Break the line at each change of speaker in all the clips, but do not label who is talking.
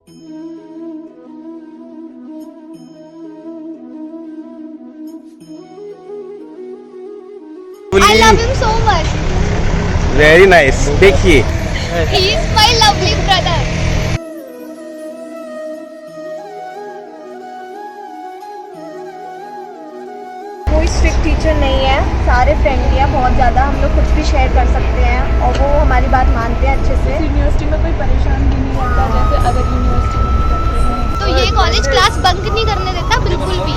I love him so much.
Very nice. देखिए
He is my lovely brother.
कोई strict teacher नहीं है, सारे फ्रेंडली है बहुत ज़्यादा। हम लोग कुछ भी शेयर कर सकते हैं और वो हमारी बात मानते हैं अच्छे से।
यूनिवर्सिटी में कोई परेशान भी नहीं रहता जैसे अदर यूनिवर्सिटी में करते हैं।
तो ये कॉलेज क्लास बंक नहीं करने देता बिल्कुल भी।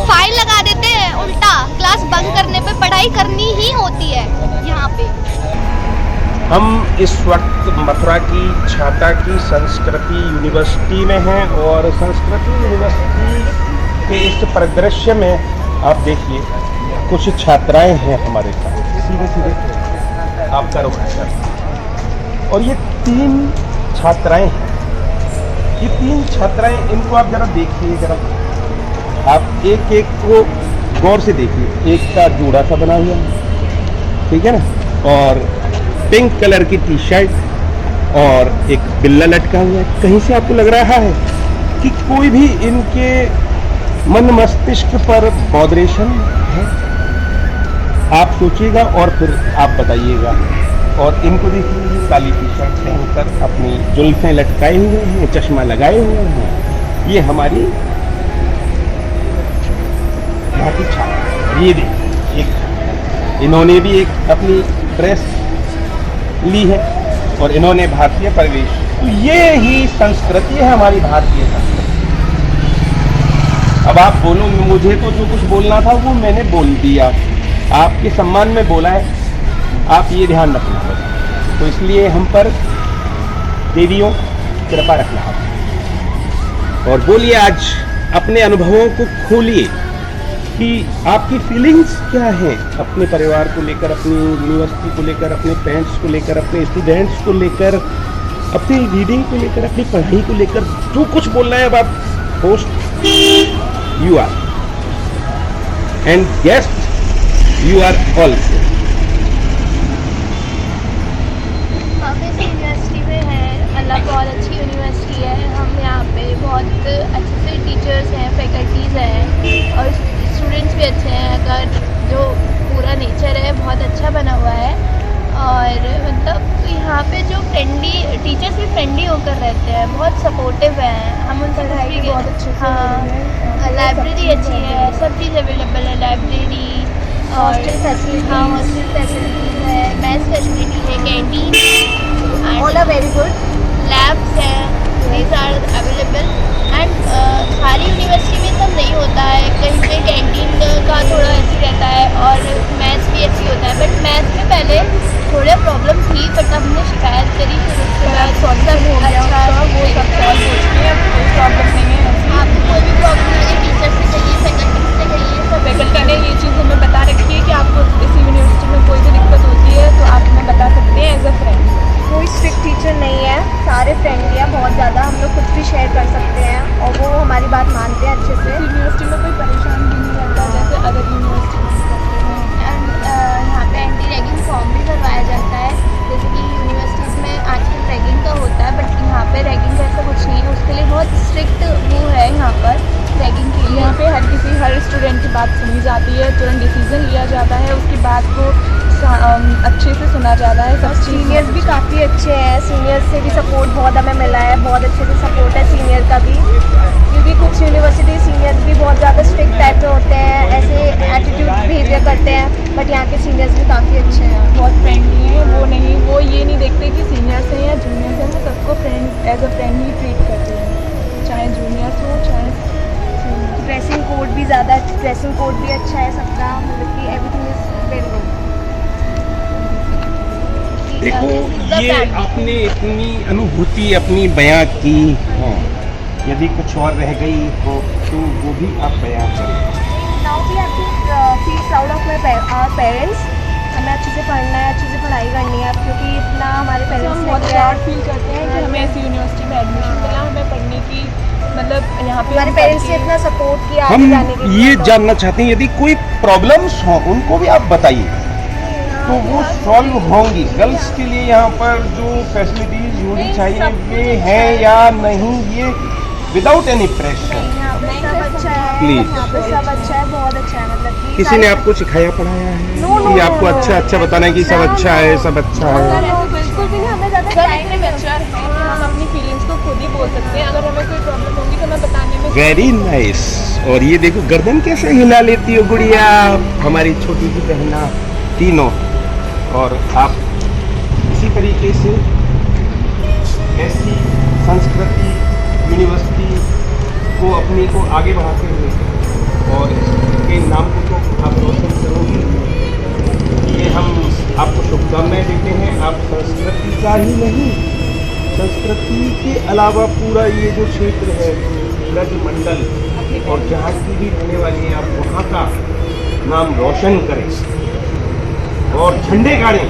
फाइन लगा देते हैं उल्टा। क्लास बंक करने पे पढ़ाई करनी ही होती है यहाँ पे।
हम इस वक्त मथुरा की छाता की संस्कृति यूनिवर्सिटी में हैं और संस्कृति यूनिवर्सिटी के इस परिदृश्य में आप देखिए कुछ छात्राएं हैं हमारे साथ। सीधे सीधे आप करो सर। और ये 3 छात्राएं हैं। ये 3 छात्राएं, इनको आप जरा देखिए, जरा आप एक एक को गौर से देखिए। एक का जूड़ा सा बना हुआ है, ठीक है ना, और पिंक कलर की टी शर्ट और एक बिल्ला लटका हुआ है। कहीं से आपको लग रहा है कि कोई भी इनके मन मस्तिष्क पर बॉदरेशन है? आप सोचिएगा और फिर आप बताइएगा। और इनको देखिए, काली टी शर्ट पहनकर अपनी जुल्फें लटकाए हुए हैं, चश्मा लगाए हुए हैं। ये हमारी भारतीय छात्र। ये देखिए, एक इन्होंने भी एक अपनी ड्रेस ली है और इन्होंने भारतीय प्रवेश। तो ये ही संस्कृति है हमारी भारतीय संस्कृति। अब आप बोलो, मुझे तो जो कुछ बोलना था वो मैंने बोल दिया, आपके सम्मान में बोला है, आप ये ध्यान रखना। तो इसलिए हम पर देवियों कृपा रखना। और बोलिए, आज अपने अनुभवों को खोलिए कि आपकी फीलिंग्स क्या हैं अपने परिवार को लेकर, अपनी यूनिवर्सिटी को लेकर, अपने पेरेंट्स को लेकर, अपने स्टूडेंट्स को लेकर, अपनी रीडिंग को लेकर, अपनी पढ़ाई को लेकर। जो कुछ बोलना है अब आप host you are and guest you are also.
हम इस यूनिवर्सिटी में हैं, अल्लाह बहुत अच्छी यूनिवर्सिटी है। हम यहाँ पे बहुत अच्छे से टीचर्स हैं, फैकल्टीज़ हैं और स्टूडेंट्स भी अच्छे हैं। अगर जो पूरा नेचर है बहुत अच्छा बना हुआ है और मतलब यहाँ पे जो फ्रेंडली टीचर्स भी फ्रेंडली होकर रहते हैं, बहुत सपोर्टिव हैं। हम उनसे
पढ़ाई भी बहुत अच्छे से हो रही है।
लाइब्रेरी अच्छी है, सब चीज़ अवेलेबल है, लाइब्रेरी और
हॉस्टल फैसिलिटी।
हाँ, हॉस्टल फैसिलिटीज़ है, मेस फैसिलिटी है, canteen,
all are very good.
Labs हैं, दीज आर अवेलेबल। एंड सारी यूनिवर्सिटी में सब नहीं होता है, कहीं पे कैंटीन का थोड़ा ऐसी रहता है और मैथ्स भी ऐसी होता है। बट मैथ्स में पहले थोड़े प्रॉब्लम थी, बट हमने शिकायत करी, फिर उसके बाद
सॉल्व हो गया
अच्छा
वो सब सॉल्व हो चुकी है, कोई प्रॉब्लम नहीं है।
आपको कोई भी प्रॉब्लम नहीं, टीचर से कहिए, फैकल्टी से कहिए, सब
फैकल्टी ने ये चीज़ हमें बता रखी है कि आपको इस यूनिवर्सिटी में कोई भी दिक्कत होती है तो आप हमें बता सकते हैं एज अ फ्रेंड।
कोई स्ट्रिक्ट टीचर नहीं है, सारे फ्रेंडली है बहुत ज़्यादा। हम लोग कुछ भी शेयर कर सकते हैं और वो हमारी बात मानते हैं अच्छे से।
यूनिवर्सिटी में कोई परेशान भी नहीं रहता जैसे अदर यूनिवर्सिटी में करते हैं।
एंड यहाँ पे एंटी रैगिंग फॉर्म भी भरवाया जाता है, जैसे कि यूनिवर्सिटीज़ में आजकल रैगिंग का होता है, बट यहाँ पे रैगिंग का ऐसा कुछ नहीं है। उसके लिए बहुत स्ट्रिक्ट वो है यहाँ पर रैगिंग के लिए।
यहाँ पे हर स्टूडेंट की बात सुनी जाती है, तुरंत डिसीजन लिया जाता है, उसकी बात को अच्छे से सुना जाता है। सब
सीनियर्स भी काफ़ी अच्छे हैं, सीनियर्स से भी सपोर्ट बहुत हमें मिला है, बहुत अच्छे से सपोर्ट है सीनियर का भी। क्योंकि कुछ यूनिवर्सिटी सीनियर्स भी बहुत ज़्यादा स्ट्रिक्ट टाइप के होते हैं, ऐसे एटीट्यूड बिहेवियर करते हैं, बट यहाँ के सीनियर्स भी काफ़ी अच्छे हैं,
बहुत फ्रेंडली हैं। वो ये नहीं देखते कि सीनियर्स हैं या जूनियर्स हैं, वो सबको फ्रेंड एज अ फ्रेंड ही ट्रीट करते हैं, चाहे जूनियर्स हो चाहे सीनियर्स।
ड्रेसिंग कोड भी ज़्यादा, ड्रेसिंग कोड भी अच्छा है सबका, मतलब कि एवरीथिंग इज़ वेरी गुड।
देखो, ये आपने इतनी अनुभूति अपनी बयां की, हाँ, यदि कुछ और रह गई हो तो वो भी आप बयां करें।
Now we have to feel proud of our parents. हमें अच्छे से पढ़ना है, अच्छे से पढ़ाई करनी है, क्योंकि इतना हमारे पेरेंट्स
हम बहुत प्राउड फील करते हैं कि हमें ऐसी यूनिवर्सिटी में एडमिशन मिला, हमें पढ़ने की मतलब यहाँ पे
हमारे पेरेंट्स ने इतना सपोर्ट किया आगे
हम
जाने के लिए।
ये जानना चाहते हैं, यदि कोई प्रॉब्लम्स हो उनको भी आप बताइए। तो वो सॉल्व होंगी। गर्ल्स के लिए यहाँ पर जो फैसिलिटीज होनी चाहिए ये है या नहीं, ये विदाउट एनी प्रेशर।
यहाँ पे सब अच्छा है,
Please.
यहाँ पे सब अच्छा है, बहुत अच्छा है। मतलब कि
किसी ने आपको सिखाया पढ़ाया है कि आपको अच्छा अच्छा बताना है कि सब अच्छा है, सब अच्छा है?
बिल्कुल भी नहीं, हमें ज़्यादा टाइम नहीं मिलता है कि हम अपनी फीलिंग्स को खुद ही बोल सकते हैं। अगर हमें कोई प्रॉब्लम होगी तो हमें बताने में
वेरी नाइस। और ये देखो गर्दन कैसे हिला लेती हो गुड़िया, हमारी छोटी सी बहना तीनों। और आप इसी तरीके से ऐसी संस्कृति यूनिवर्सिटी को अपनी को आगे बढ़ाते हुए और इसके नाम को तो आप रोशन करोगी, ये हम आपको शुभकामनाएं देते हैं। आप संस्कृति का ही नहीं, संस्कृति के अलावा पूरा ये जो क्षेत्र है ब्रज मंडल और जहाँ की भी रहने वाली हैं, आप वहाँ का नाम रोशन करें और झंडे गाड़ें,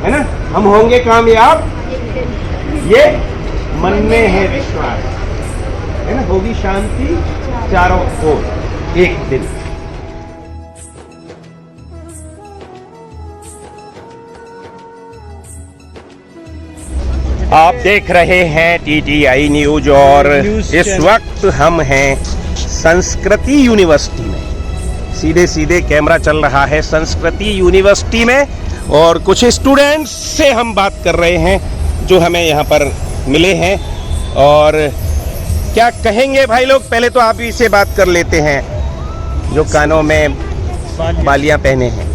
है ना? हम होंगे कामयाब, ये मन में है विश्वास, है ना? होगी शांति चारों ओर एक दिन। आप देख रहे हैं TTI न्यूज और इस वक्त हम हैं संस्कृति यूनिवर्सिटी में। सीधे सीधे कैमरा चल रहा है संस्कृति यूनिवर्सिटी में और कुछ स्टूडेंट्स से हम बात कर रहे हैं जो हमें यहाँ पर मिले हैं। और क्या कहेंगे भाई लोग? पहले तो आप ही से बात कर लेते हैं जो कानों में बालियां पहने हैं।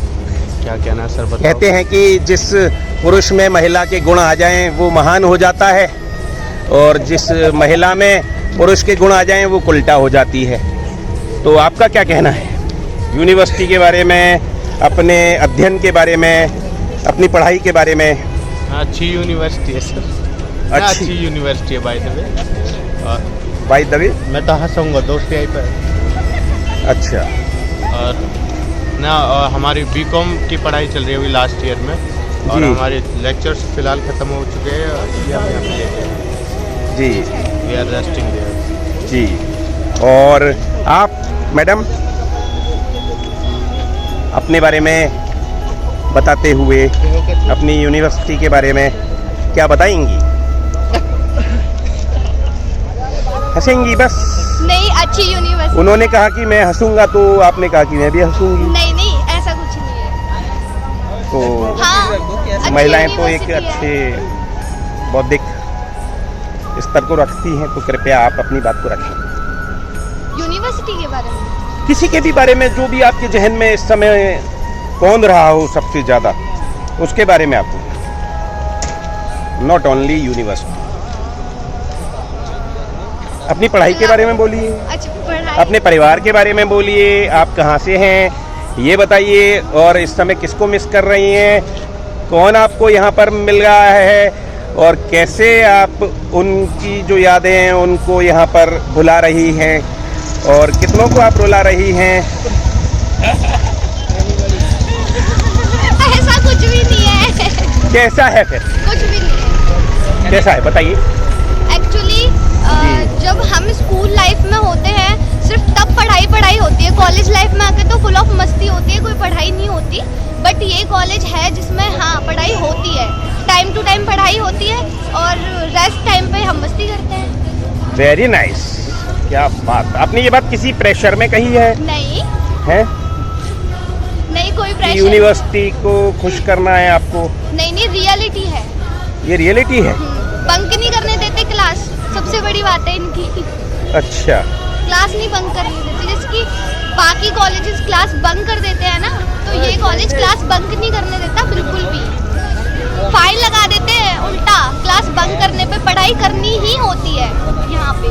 क्या कहना है सर, बताओ।
कहते हैं कि जिस पुरुष में महिला के गुण आ जाएं वो महान हो जाता है और जिस महिला में पुरुष के गुण आ जाएं वो उल्टा हो जाती है। तो आपका क्या कहना है यूनिवर्सिटी के बारे में, अपने अध्ययन के बारे में, अपनी पढ़ाई के बारे में?
अच्छी यूनिवर्सिटी है सर, अच्छी यूनिवर्सिटी है बाय द वे। और
बाय द वे
मैं तो हंसूंगा दोस्त यहीं पर।
अच्छा।
और ना हमारी बीकॉम की पढ़ाई चल रही है अभी लास्ट ईयर में और
जी।
हमारे लेक्चर्स फिलहाल ख़त्म हो चुके हैं और इसलिए हम यहाँ पे लेटे हैं।
जी
वी आर रेस्टिंग देयर।
जी। और आप मैडम अपने बारे में बताते हुए अपनी यूनिवर्सिटी के बारे में क्या बताएंगी? हंसेंगी बस?
नहीं, अच्छी यूनिवर्सिटी।
उन्होंने कहा कि मैं हंसूंगा तो आपने कहा कि मैं भी हंसूंगी।
नहीं नहीं, ऐसा कुछ नहीं है।
तो
हाँ, अच्छी
महिलाएं तो एक
यूनिवर्सिटी
अच्छे
है।
बौद्धिक स्तर को रखती हैं, तो कृपया आप अपनी बात को रखें।
यूनिवर्सिटी के बारे में
किसी के भी बारे में जो भी आपके जहन में इस समय कौन रहा हो सबसे ज़्यादा, उसके बारे में आपको, नॉट ओनली यूनिवर्सिटी, अपनी पढ़ाई के बारे में बोलिए,
अच्छा पढ़ाई।
अपने परिवार के बारे में बोलिए, आप कहाँ से हैं ये बताइए, और इस समय किसको मिस कर रही हैं, कौन आपको यहाँ पर मिल रहा है और कैसे आप उनकी जो यादें हैं उनको यहाँ पर भुला रही हैं और कितनों को आप रुला रही हैं।
ऐसा कुछ भी नहीं है।
कैसा है फिर?
कुछ भी नहीं है
कैसा है बताइए।
एक्चुअली। जब हम स्कूल लाइफ में होते हैं सिर्फ तब पढ़ाई होती है। कॉलेज लाइफ में आके तो फुल ऑफ मस्ती होती है, कोई पढ़ाई नहीं होती। बट ये कॉलेज है जिसमें हाँ पढ़ाई होती है, टाइम टू टाइम पढ़ाई होती है और रेस्ट टाइम पे हम मस्ती करते हैं।
वेरी नाइस, क्या बात। आपने ये बात किसी प्रेशर में कही है?
नहीं
है?
नहीं, कोई प्रेशर।
यूनिवर्सिटी को खुश करना है आपको?
नहीं नहीं, रियलिटी है।
ये रियलिटी है।
बंक नहीं करने देते क्लास, सबसे बड़ी बात है इनकी।
अच्छा।
क्लास नहीं बंक करने देते, जैसे कि बाकी कॉलेजेस क्लास बंक कर देते हैं ना, तो ये कॉलेज क्लास बंक नहीं करने देता बिल्कुल भी। फाइन लगा देते हैं उल्टा, क्लास बंक करने पे पढ़ाई करनी ही होती है यहाँ पे।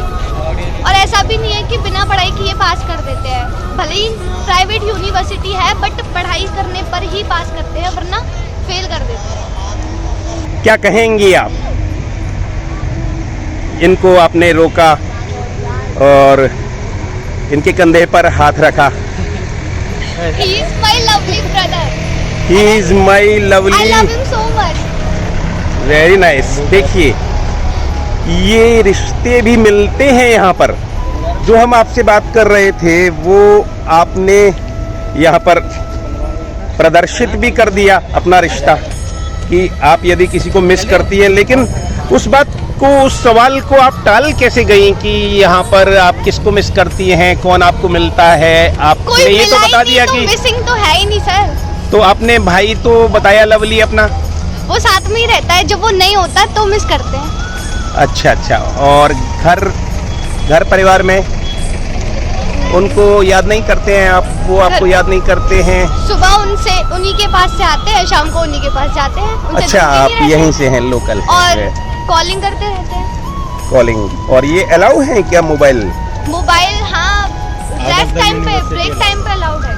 और ऐसा भी नहीं है कि बिना पढ़ाई किए पास कर देते हैं, भले ही प्राइवेट यूनिवर्सिटी है बट पढ़ाई करने पर ही पास करते हैं, वरना फेल कर देते हैं।
क्या कहेंगी आप? इनको आपने रोका और इनके कंधे पर हाथ रखा।
He is my lovely brother.
He is my lovely.
I love him so much.
Very nice. देखिए ये रिश्ते भी मिलते हैं यहाँ पर। जो हम आपसे बात कर रहे थे वो आपने यहाँ पर प्रदर्शित भी कर दिया अपना रिश्ता कि आप यदि किसी को मिस करती है, लेकिन उस बात को, उस सवाल को आप टाल कैसे गई कि यहाँ पर आप किसको मिस करती हैं, कौन आपको मिलता है? आपने ये तो बता दिया कि
मिसिंग तो है ही नहीं सर।
तो आपने भाई तो बताया लवली अपना,
वो साथ में ही रहता है, जब वो नहीं होता तो मिस करते हैं।
अच्छा अच्छा। और घर परिवार में उनको याद नहीं करते हैं आप? वो आपको याद नहीं करते हैं?
सुबह उन्हीं के पास से आते हैं, शाम को उन्हीं के पास जाते हैं। उनसे
अच्छा,
दूर
आप
नहीं रहते
यहीं से हैं, लोकल?
और कॉलिंग करते रहते हैं।
कॉलिंग। और ये अलाउ है क्या मोबाइल?
मोबाइल हाँ, ब्रेक टाइम पे अलाउड है।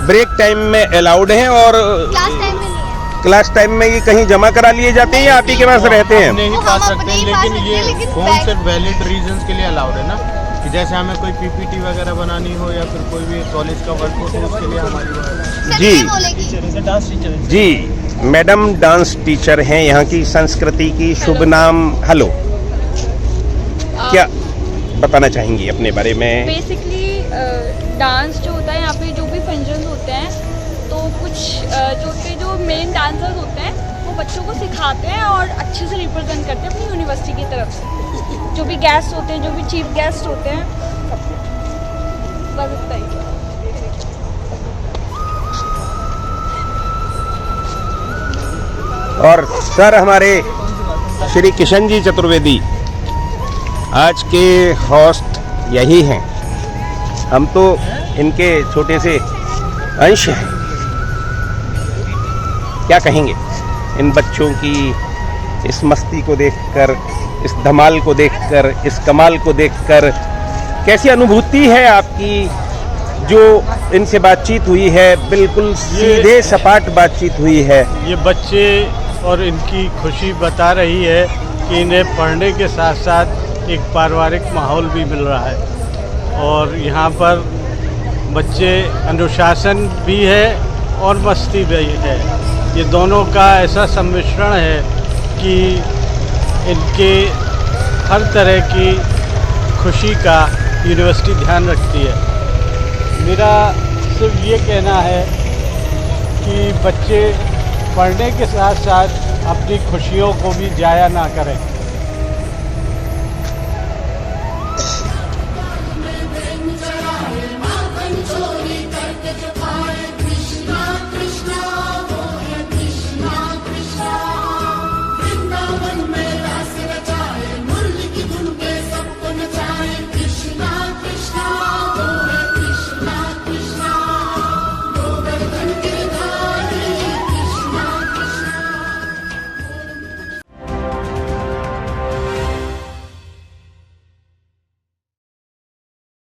ब्रेक टाइम में अलाउड है और
क्लास टाइम में नहीं है।
क्लास टाइम में ये कहीं जमा करा लिए जाते हैं या आप ही के पास रहते हैं?
नहीं
वो
पा
हम
सकते
अपने
हैं,
ही पास
लेकिन
रखते
ये
हैं, लेकिन
फोन
बैग-
सिर्फ वैलिड रीजंस के लिए अलाउड है ना, कि जैसे हमें कोई पीपीटी वगैरह बनानी हो या फिर कोई भी कॉलेज का वर्क हो तो उसके लिए हमारी वो है।
सर
जी।
ये बोलेगी।
जी, मैडम डांस टीचर हैं, यहाँ की संस्कृति की। शुभ नाम? हेलो, क्या बताना चाहेंगी अपने बारे में?
बेसिकली डांस जो होता है यहाँ पे, जो भी फंक्शन होते हैं, तो कुछ जो मेन डांसर्स होते हैं वो बच्चों को सिखाते हैं और अच्छे से रिप्रेजेंट करते हैं अपनी यूनिवर्सिटी की तरफ से। जो भी गेस्ट होते हैं, जो भी चीफ गेस्ट होते हैं, सबको बस इतना ही।
और सर हमारे श्री किशन जी चतुर्वेदी आज के होस्ट यही हैं। हम तो इनके छोटे से अंश हैं। क्या कहेंगे इन बच्चों की इस मस्ती को देखकर, इस धमाल को देखकर, इस कमाल को देखकर? कैसी अनुभूति है आपकी जो इनसे बातचीत हुई है? बिल्कुल सीधे सपाट बातचीत हुई है।
ये बच्चे और इनकी खुशी बता रही है कि इन्हें पढ़ने के साथ साथ एक पारिवारिक माहौल भी मिल रहा है और यहाँ पर बच्चे अनुशासन भी है और मस्ती भी है। ये दोनों का ऐसा सम्मिश्रण है कि इनके हर तरह की खुशी का यूनिवर्सिटी ध्यान रखती है। मेरा सिर्फ ये कहना है कि बच्चे पढ़ने के साथ साथ अपनी खुशियों को भी जाया ना करें।